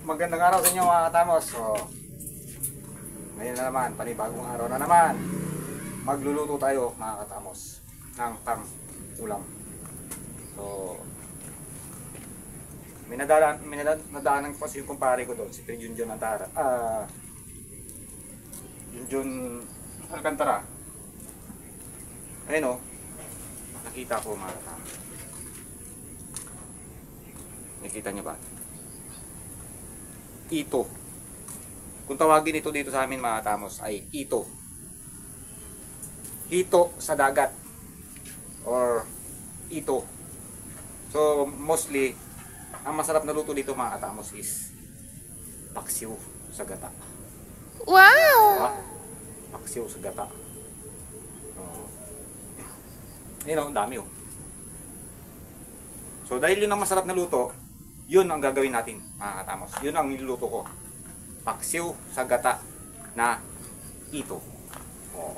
Magandang araw sa inyo mga katamos. So, ngayon na naman, panibagong araw na naman. Magluluto tayo mga katamos ng pang-ulam. So, may nadaanan ko kasi yung kumpare ko doon, si Junjun Antara. Junjun Alcantara. Ayun o, nakita ko mga katamos. Nakita niyo ba? Ito. Kung tawagin ito dito sa amin mga tamos ay ito. Ito sa dagat. Or ito. So mostly, ang masarap na luto dito mga katamos is paksiw sa gata. Wow! Diba? Paksiw sa gata. Yun o, ang dami o. So dahil yun ang masarap na luto, yun ang gagawin natin mga katamos. Yun ang niluluto ko. Paksiw sa gata na ito. Oh,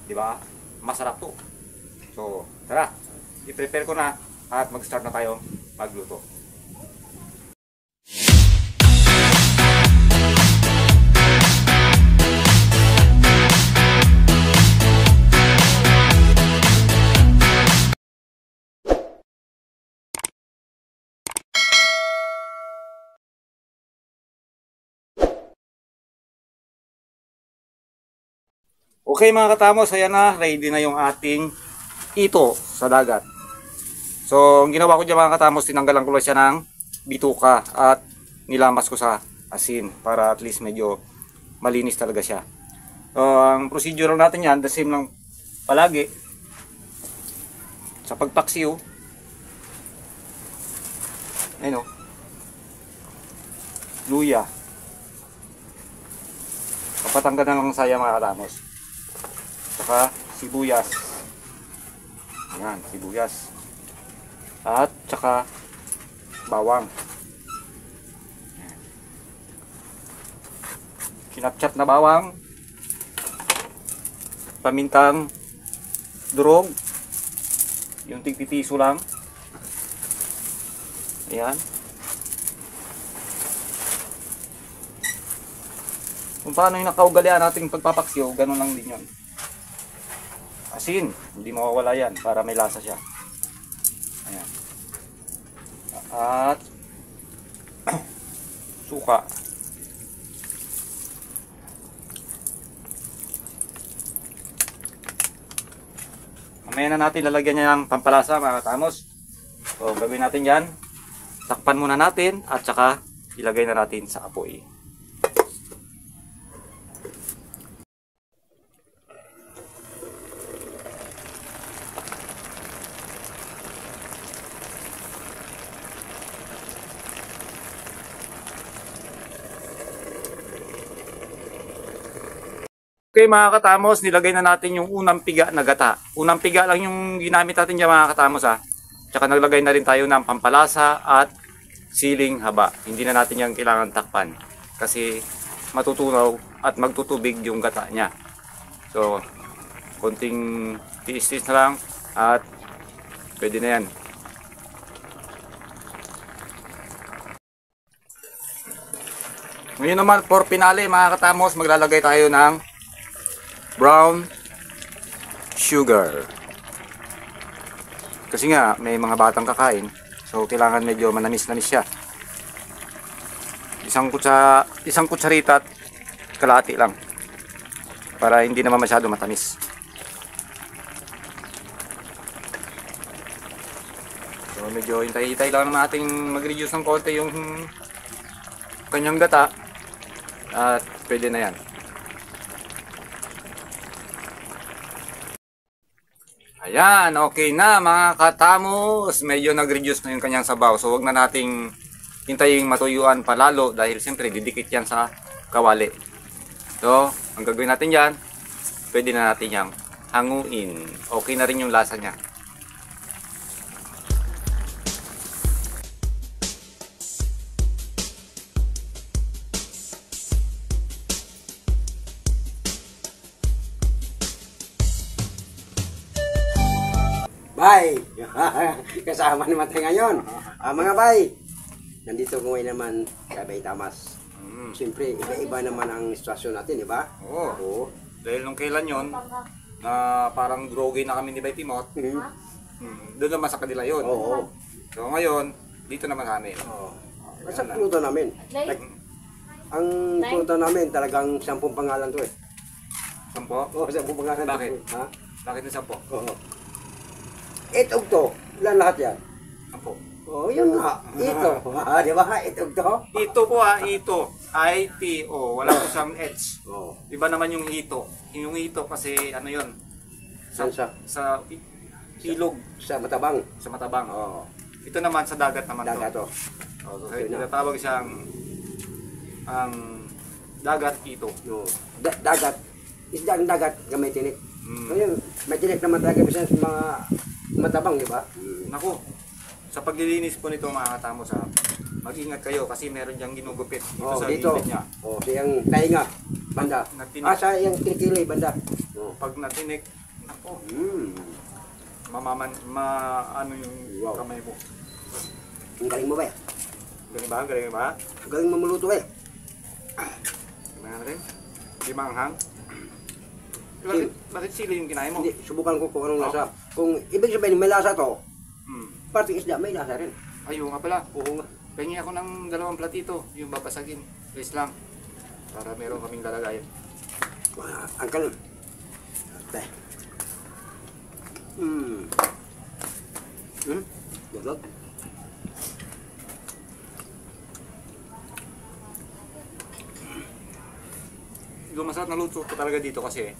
di ba? Masarap to. So, tara. I-prepare ko na at mag-start na tayo magluto. Okay mga katamos, ayan na, ready na yung ating ito sa dagat. So, ang ginawa ko dyan mga katamos, tinanggalan ko lang siya ng bituka at nilamas ko sa asin para at least medyo malinis talaga siya. So, ang procedure natin yan, the same lang palagi. Sa pagpaksiw, ayun o, luya. Papatanggal na lang saya mga katamos. Saka sibuyas. Ayan, sibuyas. At saka bawang. Ayan. Kinapchat na bawang. Pamintang durog. Yung tigpipiso lang. Ayan. Kung paano yung nakaugalian nating pagpapaksiw, ganun lang din yun. Asin, hindi mawawala yan para may lasa siya. Ayan. At suka. Mamaya na natin lalagyan niya ng pampalasa mga katamos. So gawin natin yan. Takpan muna natin at saka ilagay na natin sa apoy. Okay mga katamos, nilagay na natin yung unang piga na gata. Unang piga lang yung ginamit natin dyan mga katamos ha. Tsaka naglagay na rin tayo ng pampalasa at siling haba. Hindi na natin yung kailangan takpan. Kasi matutunaw at magtutubig yung gata niya. So, konting tiis-tiis na lang at pwede na yan. Ngayon naman for pinali mga katamos, maglalagay tayo ng brown sugar. Kasi nga may mga batang kakain, so kailangan medyo manamis-namis siya. Isang kutsarita at kalahati lang para hindi naman masyado matamis. So medyo hintay-hintay lang nating mag-reduce ng konti yung kanyang gata at pwede na yan. Ayan, okay na mga katamos. Medyo nag-reduce na yung kanyang sabaw. So wag na nating hintayin matuyuan palalo dahil siyempre didikit yan sa kawali. So, ang gagawin natin yan, pwede na natin yang hanguin. Okay na rin yung lasa niya. Bay, kasama ni Matay ngayon. Mga bay, nandito ko ngayon naman sa Bay Tamas. Siyempre, iba-iba naman ang sitwasyon natin, di ba? Oo. Oo. Dahil nung kailan yon na parang groggy na kami ni Bay Timot, doon naman sa kanila yon. Oo. So ngayon, dito naman sa amin. Oo. Basta pulutan namin. Ang pulutan namin talagang 10 pangalan to eh. Sampo? Oo, 10 pangalan. Bakit? Ha? Bakit yung sampo? Oo. Itog to. Ilan lahat yan? Sampo. Oo, yun nga. Ito. Di ba? Itog to. Ito po ito. I-T-O. Wala po siyang H. Oo. Iba naman yung hito. Yung hito kasi ano yun? Saan siya? Sa ilog. Sa Matabang. Sa Matabang. Oo. Ito naman sa dagat naman Dagat to. to. So, tinatawag siyang ang dagat ito. No. Dagat. Isda ang dagat gamay tinik. Mm. Ngayon, may tinik naman talaga bisa sa mga Matabang, di ba? Naku, sa paglilinis po nito mga katamo sa mag-ingat kayo kasi meron diyang ginugupit dito Oh, sa dito. gilid niya. Oh, siyang tainga. Banda. Natinik. Sa yung kilikili, banda. Oh. Pag natinik, naku, ano yung Wow. kamay mo. Ang galing mo ba eh? Galing ba? Galing ba? Ang galing mo maluto eh. Tingnan natin. Di manghang. Bakit sili yung kinain mo? Hindi, subukan ko kung anong lasa. Kung ibig sabihin may lasa to, Hmm. parting isda may lasa rin. Ayun nga pala. Oo nga. Pengi ako ng 2 platito. Yung babasagin. Please lang. Para meron kaming lalagayan. Ang kanon. Ate. Gulot. Yung masarap na luto ko talaga dito kasi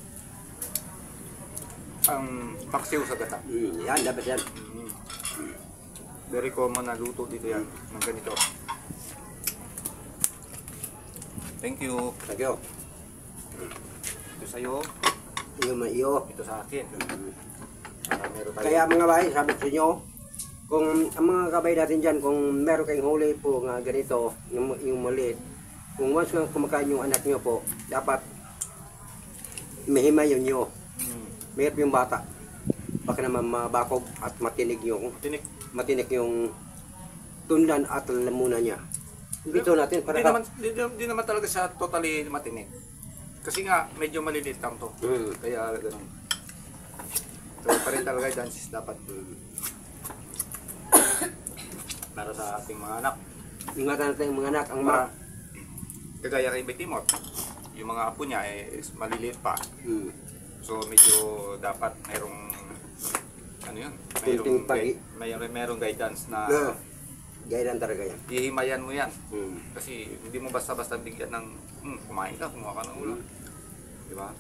ang paksiw sa gata. Yan, dapat yan. Very common na luto dito yan ng ganito. Thank you. Thank you. Ito sa'yo, Yung iyo. ito sa akin. Para meron tayo. Kaya mga bahay, sabi ko sa inyo, kung ang mga kabay natin dyan, kung meron kayong huli po nga ganito, yung maliit, kung once nga kumakain yung anak nyo po, dapat mahimay yun nyo. Mayroon yung bata. Baka naman mabakog at matinig Tinik. yung tundan at lamunan niya. Bito natin para Di naman talaga siya totally matinik. Kasi nga, medyo maliliit lang to. Kaya ganun. So, pa rin talaga chances dapat. Para sa ating mga anak. ingatan natin yung mga anak. Ang Para, kagaya kay Bay Timot, yung mga apo niya is maliliit pa. So, medyo dapat merong ano yun? Kunting Merong guidance na gaidan talaga yan. hihimayan mo yan. Kasi hindi mo basta-basta bigyan ng kumain ka, kumuha ka ng ulam. Di ba?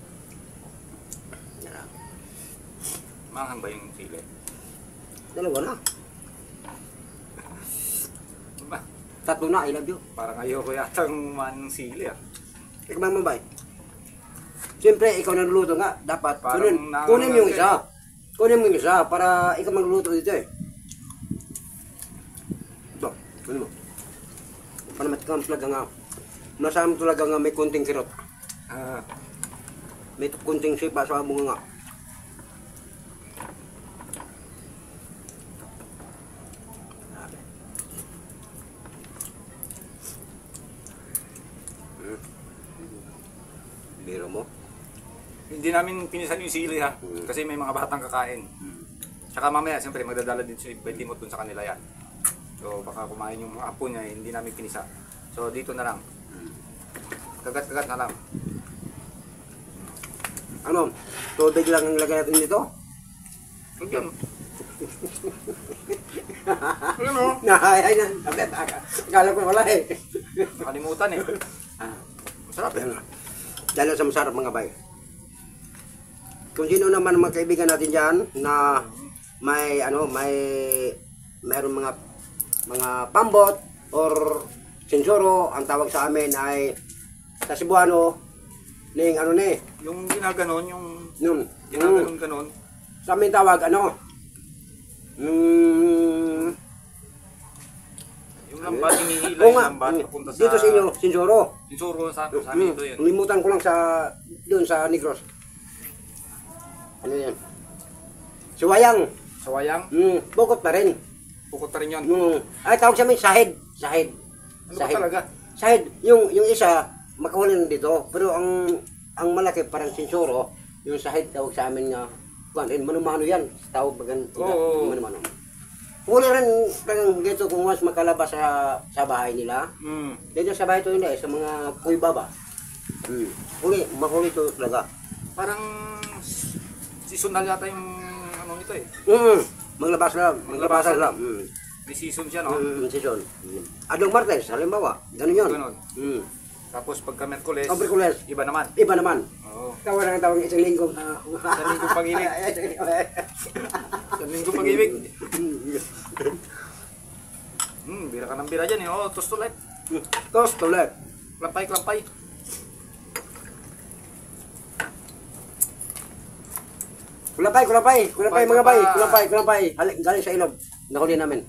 Manghang ba yung sili? Dalawa na. Diba? 3 na, I love you. Parang ayoko yata ng sili ah. Tikman mo ba? Siyempre, ikaw nagluluto nga. Dapat Parang kunin mo yung isa. Kunin mo yung isa para ikaw magluluto dito eh. Ito, kunin mo. Para matikam talaga nga. Masama talaga nga may kunting kirot. May kunting sipa sa bunga nga. Biro mo? Hindi namin pinisan yung sili ha. Kasi may mga batang kakain. Tsaka mamaya, siyempre, magdadala din si Bay Timot dun sa kanila yan. So, baka kumain yung mga apo niya, hindi namin pinisa. So, dito na lang. Kagat-kagat na lang. Ano? Tubig lang ang lagay natin dito? Huwag yan. Ano? Ay, akala ko wala eh. Nakalimutan eh. Masarap eh. Dahil sa masarap mga bay. Kung sino naman mga kaibigan natin diyan na mayroong mga pambot or sinsuro, ang tawag sa amin ay sa Cebuano ning ano ni Yung ginaganon, nun ginaganon-ganon. sa amin tawag Yung lambat, hinihila oo yung nga, lambat, papunta sa... dito sa inyo, sinsuro. Sinsuro sa amin ito yun. Limutan ko lang doon sa Negros. Ano yan? Suwayang. Sa wayang, Bukot pa rin. pukot pa rin yun. Ay, tawag sa amin, sahid. Sahid. Ano ba talaga? Sahid. Yung isa, makahuli na dito. Pero ang malaki, parang sinsuro, yung sahid tawag sa amin nga, kuan, mano-mano yan. Tawag bagan, Oo. mano-mano. Huli rin talagang dito kung mas makalabas sa bahay nila. Dito sa bahay ito nila, sa mga kuiba ba. Mahuli ito talaga. Parang seasonal yata yung ano nito eh. Maglabas lang, maglabasan lang. May season siya, no? Season. Adong Martes, halimbawa, ganun yun. Ganun. Tapos pagka Merkules, Merkules, iba naman. iba naman. Oo. Tawag isang linggo. Isang linggo pag-ibig. Isang linggo pag-ibig. Bira ka ng bira dyan eh. Oh, toast ulit. Toast ulit. Klampay, klampay. Kulapay mga bay, kulapay. Galing sa ilog. Nahuli namin.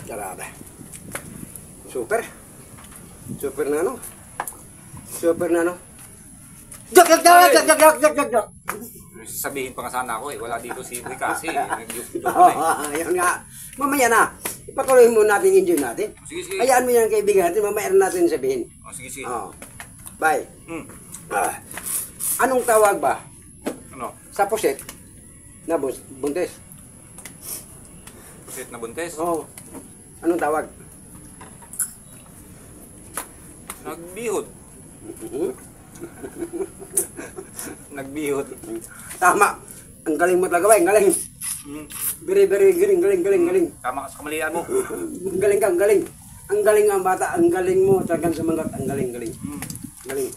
Grabe. Super. Super na ano? Super na ano? Jak. Sabihin pa nga sana ako eh. Wala dito si Iboy kasi. Nag-YouTube na eh. Ayun nga. Mamaya na. Ipatuloy mo natin, enjoy natin. Sige, sige. Hayaan mo yan kaibigan natin, mamaya natin sabihin. Oh, sige, sige. Bye. Anong tawag ba Ano? sa pusit na buntis? Pusit na buntes? Anong tawag? Nagbihod. Nagbihod. Tama. Ang galing mo talaga ba? Ang galing. Very galing. Tama ka sa kamalian mo. Ang galing ka, ang galing. Ang galing ang bata, ang galing mo. Talagang sumangat, ang galing. Galing. Galing.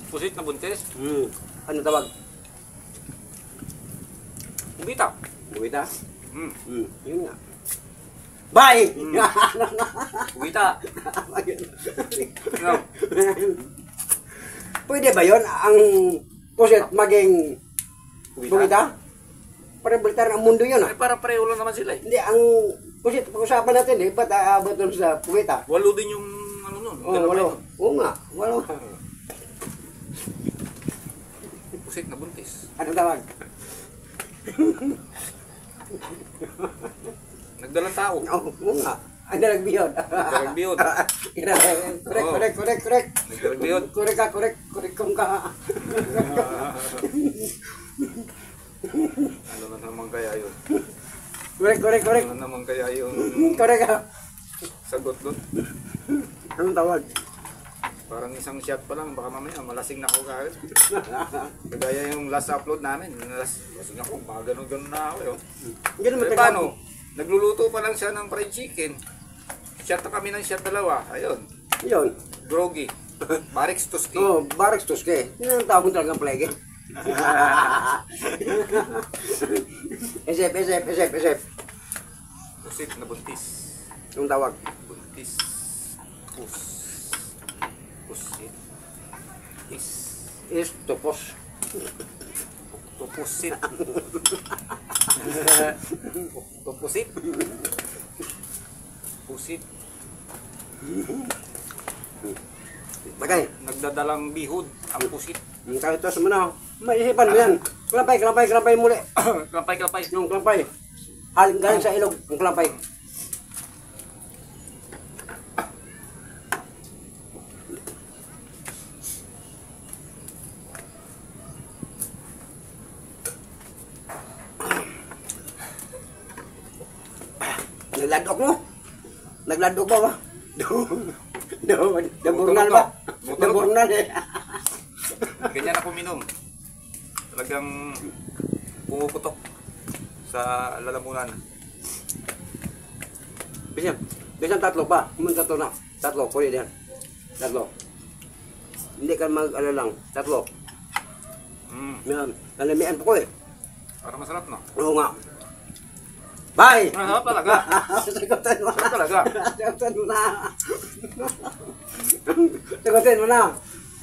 Pusit na buntes? Ano tawag? Ubita. Buwita? Yun nga. Bye! Ubita. Ano? Pwede ba yun? Ang pusit maging buwita? Parang balitar ang mundo yun Ay, para pareho lang naman sila eh. Hindi, ang pusit, pag-usapan natin eh, ba't aabot doon sa buwita? 8 din yung ano nun. Walo. Oo nga, walo. Pusit na buntis. Ano tawag? Nagdalang tao. Oo nga. Ang nalagbihod. Nagdalagbihod. Correct. Nagdalagbihod. Correct kung ka. Ano na naman kaya yun? Correct. Ano naman kaya yung Correct ka. sagot doon? Anong tawag? Parang isang shot pa lang, baka mamaya malasing na ako kahit. Kagaya yung last upload namin, lasing ako, baka ganun na ako. Ganun Eh matagal. paano? Nagluluto pa lang siya ng fried chicken. Shot na kami ng shot dalawa. Ayun, Yun. groggy. Barix Tuski. Barracks Tuske. Yun ang tawag talagang plege. SF. Pusit na buntis. Yung tawag. Buntis. Pusit. Is tupos. Tupusit. Tupusit. Pusit. Bagay. Nagdadalang bihod ang pusit. Kahit ito mo na. Maisipan mo yan. Klampay muli. Klampay. Yung klampay. Galing sa ilog. Yung klampay. Nagladok mo? Nagladok ba ba? Daburnal ba? Daburnal eh. Ganyan ako minom. Talagang pumuputok sa lalamunan. Bisan tatlo pa. Tatlo na. Tatlo. Pwede yan. Tatlo. Hindi ka mag-ano lang. Tatlo. Yan. Nalamian po ko eh. Para masarap no? Oo nga. Bye! Masarap talaga. Sagutin mo na. Masarap talaga. Sagutin mo na.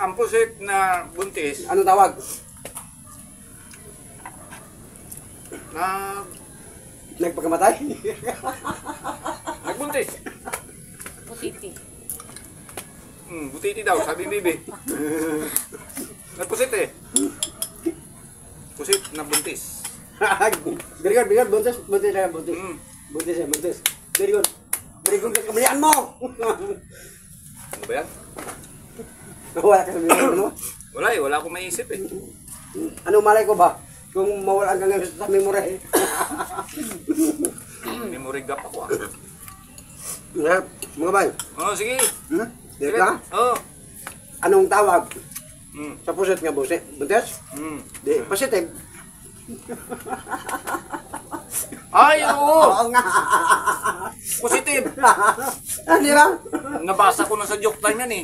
Ang pusit na buntis Anong tawag? na Nagpagkamatay? nagbuntis. Putiti. Butiti daw, sabi ni Bibi. Nagpusit eh. Pusit na buntis. Very good, buntis na, buntis. Buntis ya, buntis. Very good. Very good, kamalian mo! Ano ba yan? Wala ka sabihin mo? Wala eh, wala akong maisip eh. Ano malay ko ba? Kung mawalan ka nga sa memory. Memory gap ako ah. Mga bay. Oh, sige. Dito ka? Oo. Anong tawag? Mm. Sa pusit nga buntis? Buntis? Di, positive. Ay, oo! Oo nga. Positive! Ano ba? Nabasa ko na sa joke time yan eh.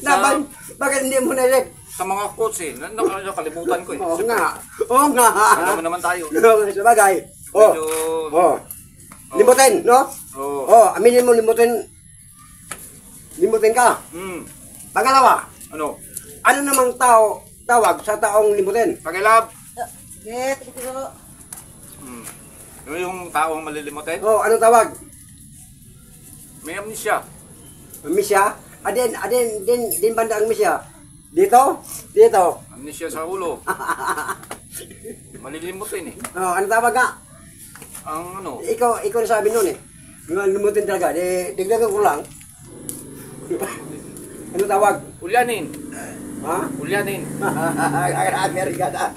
Sa, Bakit hindi mo nalip? sa mga quotes eh. Nakalimutan ko eh. Oo nga. Oo nga. Alam mo naman tayo. Sa bagay. Oh. Medyo... Oh. Limutin, no? Oo. Oh, aminin mo limutin. Limutin ka. Pangalawa, Ano? ano namang tawag sa taong limutin? Pagilab! Get. Yung taong malilimutin? Oh, anong tawag? May amnesia. Misya? Din banda ang misya. Dito? Dito. Amnesia sa ulo. Malilimutin eh. Oh, anong tawag nga? Ang ano? Ikaw nasabi nun eh. Nga limutin talaga. Digdagan ko lang. Ano tawag? Ulyanin. Ha? Ulyanin. Amerika na.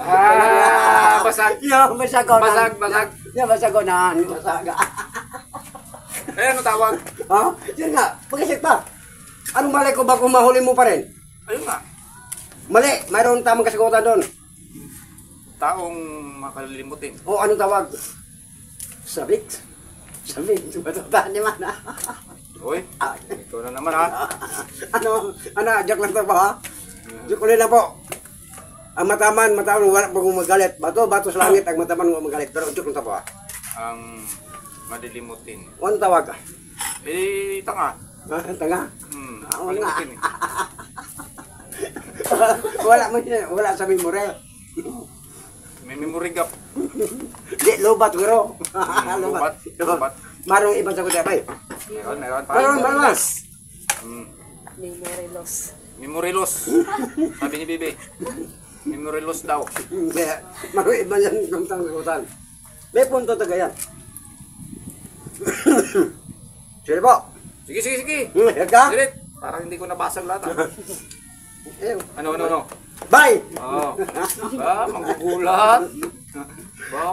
Basag. Yo, basago na. Basag. Yo, basago na. Basaga. Eh, ano tawag? Ha? Yun nga. Pag-isip pa. Anong malay ko ba kung mahuli mo pa rin? Ayun nga. Mali. Mayroon tamang kasagutan doon. Taong makalilimutin. O, anong tawag? Sabik. Sabik. Matandaan naman ha. Uy, ito na naman ha. Ano, joke lang to po ha? Joke ulit lang po. Ang mataman, wala pong magalit. Bato sa langit, ang mataman wala magalit. Pero joke lang to po ha? Ang malilimutin. O, anong tawag ka? Eh, tanga. Tanga? Oo nga. Malilimutin eh. Wala sa memory. May memory gap. Di, lobat guro. Lobat. Marong ibang sagot ya, bay. Meron. Meron. Memory loss. Memory loss. Sabi ni Bibi. Memory loss daw. Marong ibang yan kumtang sagutan. May punto taga yan. Sige po. Sige. Hiyag ka? Dilit. Parang hindi ko nabasag lahat ha. Ano? Bye! Oo. Manggugulat.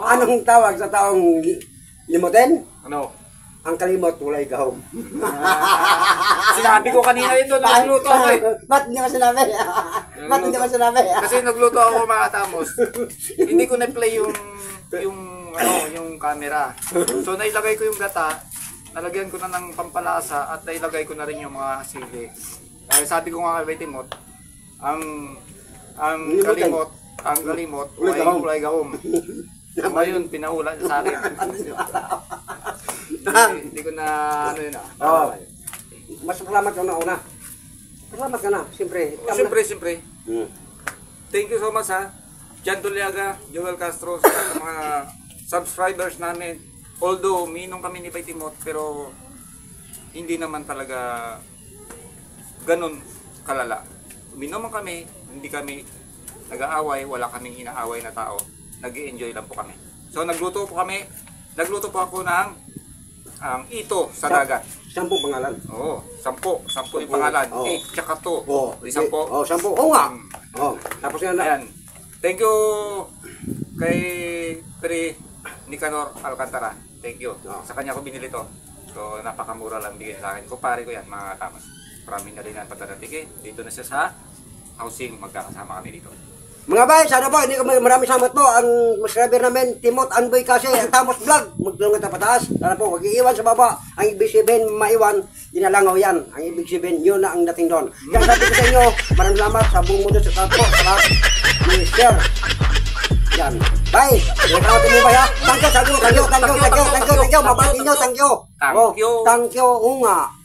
Anong tawag sa taong limutin? Ano? Ang kalimot, tulay gahom. Sinabi ko kanina ito, nagluto ako eh. Ba't hindi mo sinabi? Ba't hindi mo sinabi? Kasi nagluto ako mga tamos. Hindi ko na-play yung camera. So nailagay ko yung gata, nalagyan ko na ng pampalasa at nailagay ko na rin yung mga sili. Dahil sabi ko nga kay Timot, ang kalimot, ulay gahom. Ngayon, pinahula niya sa akin. Hindi ko na, ano yun Oo. Mas salamat ka na una. Salamat ka na, siyempre. Siyempre. Thank you so much ha. Jan Tuliaga, Joel Castro, sa mga subscribers namin. Although, minong kami ni Timot, pero hindi naman talaga ganun kalala. Uminom kami, hindi kami nag-aaway, wala kaming inaaway na tao. Nag-i-enjoy lang po kami. So nagluto po ako ng ito sa dagat. 10 pangalan. Oo, 10 yung pangalan. Oo. 8 tsaka 2. Oo. 10. Oo, 10. Oo nga. Oo. Tapos yan na. Ayan. Thank you kay Pri Nicanor Alcantara. Thank you. Sa kanya ko binili to. So napakamura lang bigay sa akin. Kumpare ko yan mga tamas. Marami na rin yan patarating. Dito na siya sa housing. Magkakasama kami dito. Mga bay, sana po, hindi ko maraming salamat po. Ang subscriber namin, Timot Anboy kasi, ang Tamos Vlog. Magtulungan tayo pataas. Sana po, huwag iiwan sa baba. Ang ibig sabihin, maiwan, dinalangaw yan. Ang ibig sabihin, yun na ang dating doon. Kaya sabi ko sa inyo, maraming salamat sa buong mundo sa tapo. Salamat. Share. Yan. Bye. Ikaw mo ba ya? Thank you. Mabati nyo, thank you. Thank you. Thank you, unga.